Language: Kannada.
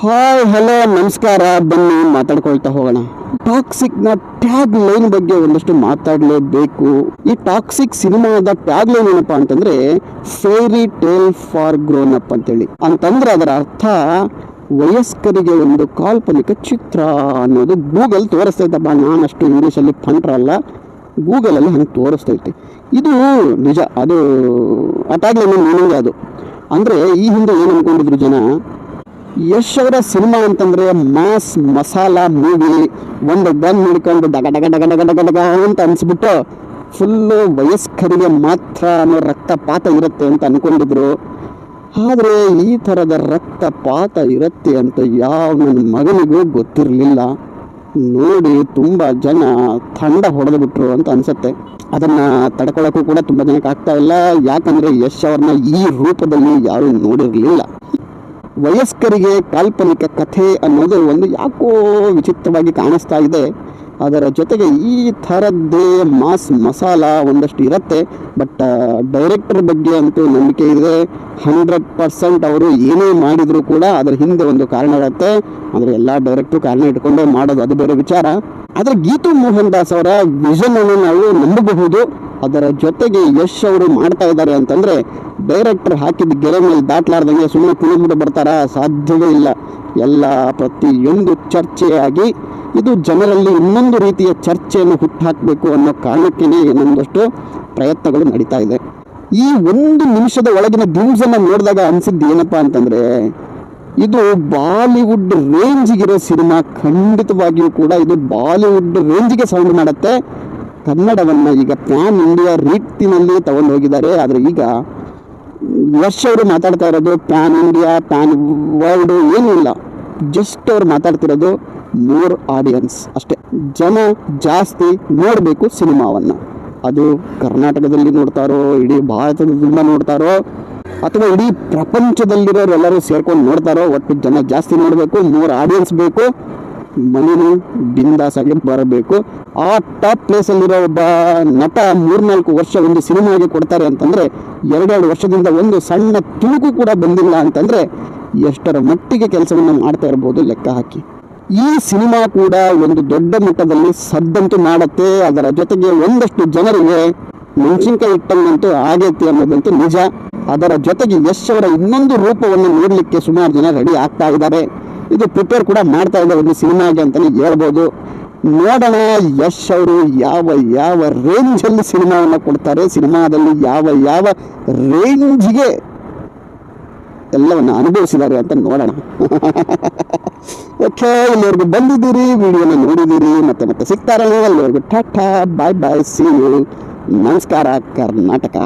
ಹಾಯ್ ಹಲೋ ನಮಸ್ಕಾರ. ಬನ್ನಿ ಮಾತಾಡ್ಕೊಳ್ತಾ ಹೋಗೋಣ. ಟಾಕ್ಸಿಕ್ನ ಟ್ಯಾಗ್ ಲೈನ್ ಬಗ್ಗೆ ಒಂದಷ್ಟು ಮಾತಾಡಲೇಬೇಕು. ಈ ಟಾಕ್ಸಿಕ್ ಸಿನಿಮಾದ ಟ್ಯಾಗ್ ಲೈನ್ ಏನಪ್ಪಾ ಅಂತಂದ್ರೆ fairy tale for grown up ಅಂತೇಳಿ. ಅಂತಂದ್ರೆ ಅದರ ಅರ್ಥ ವಯಸ್ಕರಿಗೆ ಒಂದು ಕಾಲ್ಪನಿಕ ಚಿತ್ರ ಅನ್ನೋದು ಗೂಗಲ್ ತೋರಿಸ್ತೈತಪ್ಪ. ನಾನಷ್ಟು ಇಂಗ್ಲೀಷಲ್ಲಿ ಫಂಟ್ರಲ್ಲ, ಗೂಗಲಲ್ಲಿ ಹಂಗೆ ತೋರಿಸ್ತೈತಿ. ಇದು ನಿಜ, ಅದು ಆ ಟ್ಯಾಗ್ ಲೈನ್ ಮೀನಿಂಗ್ ಅದು. ಅಂದರೆ ಈ ಹಿಂದೆ ಏನು ಅನ್ಕೊಂಡಿದ್ರು ಜನ, ಯಶ್ ಅವರ ಸಿನಿಮಾ ಅಂತಂದ್ರೆ ಮಾಸ್ ಮಸಾಲಾ ಮೂವಿ, ಒಂದು ಗನ್ ಹಿಡ್ಕೊಂಡು ಡಗ ಡಗ ಡಗ ಡಗ ಡಗ ಡಗ ಅಂತ ಅನ್ಸ್ಬಿಟ್ಟು ಫುಲ್ಲು ವಯಸ್ಕರಿಗೆ ಮಾತ್ರ ಅನ್ನೋ ರಕ್ತಪಾತ ಇರುತ್ತೆ ಅಂತ ಅನ್ಕೊಂಡಿದ್ರು. ಆದರೆ ಈ ಥರದ ರಕ್ತಪಾತ ಇರುತ್ತೆ ಅಂತ ಯಾವ ನನ್ನ ಮಗನಿಗೂ ಗೊತ್ತಿರಲಿಲ್ಲ. ನೋಡಿ ತುಂಬ ಜನ ತಂಡ ಹೊಡೆದು ಬಿಟ್ರು ಅಂತ ಅನ್ಸುತ್ತೆ. ಅದನ್ನು ತಡ್ಕೊಳ್ಳೋಕ್ಕೂ ಕೂಡ ತುಂಬ ಜನಕ್ಕೆ ಆಗ್ತಾ ಇಲ್ಲ. ಯಾಕಂದರೆ ಯಶ್ ಅವ್ರನ್ನ ಈ ರೂಪದಲ್ಲಿ ಯಾರೂ ನೋಡಿರಲಿಲ್ಲ. ವಯಸ್ಕರಿಗೆ ಕಾಲ್ಪನಿಕ ಕಥೆ ಅನ್ನೋದು ಒಂದು ಯಾಕೋ ವಿಚಿತ್ರವಾಗಿ ಕಾಣಿಸ್ತಾ ಇದೆ. ಅದರ ಜೊತೆಗೆ ಈ ಥರದ್ದೇ ಮಾಸ್ ಮಸಾಲ ಒಂದಷ್ಟು ಇರುತ್ತೆ. ಬಟ್ ಡೈರೆಕ್ಟರ್ ಬಗ್ಗೆ ಅಂತೂ ನಂಬಿಕೆ ಇದೆ. 100% ಅವರು ಏನೇ ಮಾಡಿದರೂ ಕೂಡ ಅದರ ಹಿಂದೆ ಒಂದು ಕಾರಣ ಇರುತ್ತೆ. ಅಂದರೆ ಎಲ್ಲ ಡೈರೆಕ್ಟ್ರು ಕಾರಣ ಇಟ್ಕೊಂಡೇ ಮಾಡೋದು, ಅದು ಬೇರೆ ವಿಚಾರ. ಆದರೆ ಗೀತು ಮೋಹನ್ ದಾಸ್ ಅವರ ವಿಷನ್ ಅನ್ನು ನಾವು ನಂಬಬಹುದು. ಅದರ ಜೊತೆಗೆ ಯಶ್ ಅವರು ಮಾಡ್ತಾ ಇದ್ದಾರೆ ಅಂತಂದರೆ ಡೈರೆಕ್ಟರ್ ಹಾಕಿದ ಗೆರೆ ಮೇಲೆ ದಾಟ್ಲಾರ್ದಂಗೆ ಸುಮ್ಮನೆ ಕುಣಿದ್ಬಿಟ್ಟು ಬರ್ತಾರಾ? ಸಾಧ್ಯವೇ ಇಲ್ಲ. ಎಲ್ಲ ಪ್ರತಿಯೊಂದು ಚರ್ಚೆಯಾಗಿ ಇದು ಜನರಲ್ಲಿ ಇನ್ನೊಂದು ರೀತಿಯ ಚರ್ಚೆಯನ್ನು ಹುಟ್ಟುಹಾಕಬೇಕು ಅನ್ನೋ ಕಾರಣಕ್ಕೇ ಇನ್ನೊಂದಷ್ಟು ಪ್ರಯತ್ನಗಳು ನಡೀತಾ ಇದೆ. ಈ ಒಂದು ನಿಮಿಷದ ಒಳಗಿನ ಗ್ಲಿಮ್ಸನ್ನು ನೋಡಿದಾಗ ಅನಿಸಿದ್ದು ಏನಪ್ಪ ಅಂತಂದರೆ, ಇದು ಬಾಲಿವುಡ್ ರೇಂಜಿಗಿರೋ ಸಿನಿಮಾ. ಖಂಡಿತವಾಗಿಯೂ ಕೂಡ ಇದು ಬಾಲಿವುಡ್ ರೇಂಜಿಗೆ ಸೌಂಡ್ ಮಾಡುತ್ತೆ. ಕನ್ನಡವನ್ನು ಈಗ ಪ್ಯಾನ್ ಇಂಡಿಯಾ ರೀತಿಯಲ್ಲಿ ತಗೊಂಡು ಹೋಗಿದ್ದಾರೆ. ಆದರೆ ಈಗ ಯಶ್ ಅವರು ಮಾತಾಡ್ತಾ ಇರೋದು ಪ್ಯಾನ್ ಇಂಡಿಯಾ, ಪ್ಯಾನ್ ವರ್ಲ್ಡ್ ಏನೂ ಇಲ್ಲ. ಜಸ್ಟ್ ಅವ್ರು ಮಾತಾಡ್ತಿರೋದು ಮೋರ್ ಆಡಿಯನ್ಸ್ ಅಷ್ಟೇ. ಜನ ಜಾಸ್ತಿ ನೋಡಬೇಕು ಸಿನಿಮಾವನ್ನು. ಅದು ಕರ್ನಾಟಕದಲ್ಲಿ ನೋಡ್ತಾರೋ, ಇಡೀ ಭಾರತದಿಂದ ನೋಡ್ತಾರೋ, ಅಥವಾ ಇಡೀ ಪ್ರಪಂಚದಲ್ಲಿರೋರು ಎಲ್ಲರೂ ಸೇರ್ಕೊಂಡು ನೋಡ್ತಾರೋ, ಒಟ್ಟು ಜನ ಜಾಸ್ತಿ ನೋಡಬೇಕು, ಮೋರ್ ಆಡಿಯನ್ಸ್ ಬೇಕು, ಮನೇನು ಬಿಂದಾಸಾಗಿ ಬರಬೇಕು. ಆ ಟಾಪ್ ಪ್ಲೇಸಲ್ಲಿರೋ ಒಬ್ಬ ನಟ 3-4 ವರ್ಷ ಒಂದು ಸಿನಿಮಾಗೆ ಕೊಡ್ತಾರೆ ಅಂತಂದರೆ, 2 ವರ್ಷದಿಂದ ಒಂದು ಸಣ್ಣ ತುಣುಕು ಕೂಡ ಬಂದಿಲ್ಲ ಅಂತಂದರೆ ಎಷ್ಟರ ಮಟ್ಟಿಗೆ ಕೆಲಸವನ್ನು ಮಾಡ್ತಾ ಇರ್ಬೋದು ಲೆಕ್ಕ ಹಾಕಿ. ಈ ಸಿನಿಮಾ ಕೂಡ ಒಂದು ದೊಡ್ಡ ಮಟ್ಟದಲ್ಲಿ ಸದ್ದಂತೂ ಮಾಡುತ್ತೆ. ಅದರ ಜೊತೆಗೆ ಒಂದಷ್ಟು ಜನರಿಗೆ ಮೆಣಸಿನ್ಕಾಯಿ ಇಟ್ಟಂಗಂತೂ ಆಗೈತಿ ಅನ್ನೋದಂತೂ ನಿಜ. ಅದರ ಜೊತೆಗೆ ಯಶ್ ಅವರ ಇನ್ನೊಂದು ರೂಪವನ್ನು ನೋಡಲಿಕ್ಕೆ ಸುಮಾರು ಜನ ರೆಡಿ ಆಗ್ತಾ ಇದ್ದಾರೆ. ಇದು ಪ್ರಿಪೇರ್ ಕೂಡ ಮಾಡ್ತಾ ಇದೆ ಒಂದು ಸಿನಿಮಾಗೆ ಅಂತಲೇ ಹೇಳ್ಬೋದು. ನೋಡೋಣ ಯಶ್ ಅವರು ಯಾವ ಯಾವ ರೇಂಜಲ್ಲಿ ಸಿನಿಮಾವನ್ನು ಕೊಡ್ತಾರೆ, ಸಿನಿಮಾದಲ್ಲಿ ಯಾವ ಯಾವ ರೇಂಜ್ಗೆ ಎಲ್ಲವನ್ನು ಅನುಭವಿಸಿದ್ದಾರೆ ಅಂತ ನೋಡೋಣ. ಓಕೆ, ಇಲ್ಲಿವರೆಗೂ ಬಂದಿದ್ದೀರಿ, ವಿಡಿಯೋನ ನೋಡಿದ್ದೀರಿ, ಮತ್ತೆ ಸಿಗ್ತಾರಲ್ಲ. ಅಲ್ಲಿವರೆಗೂ ಟಾಟಾ, ಬಾಯ್ ಬಾಯ್, ಸಿ ಯು. ನಮಸ್ಕಾರ ಕರ್ನಾಟಕ.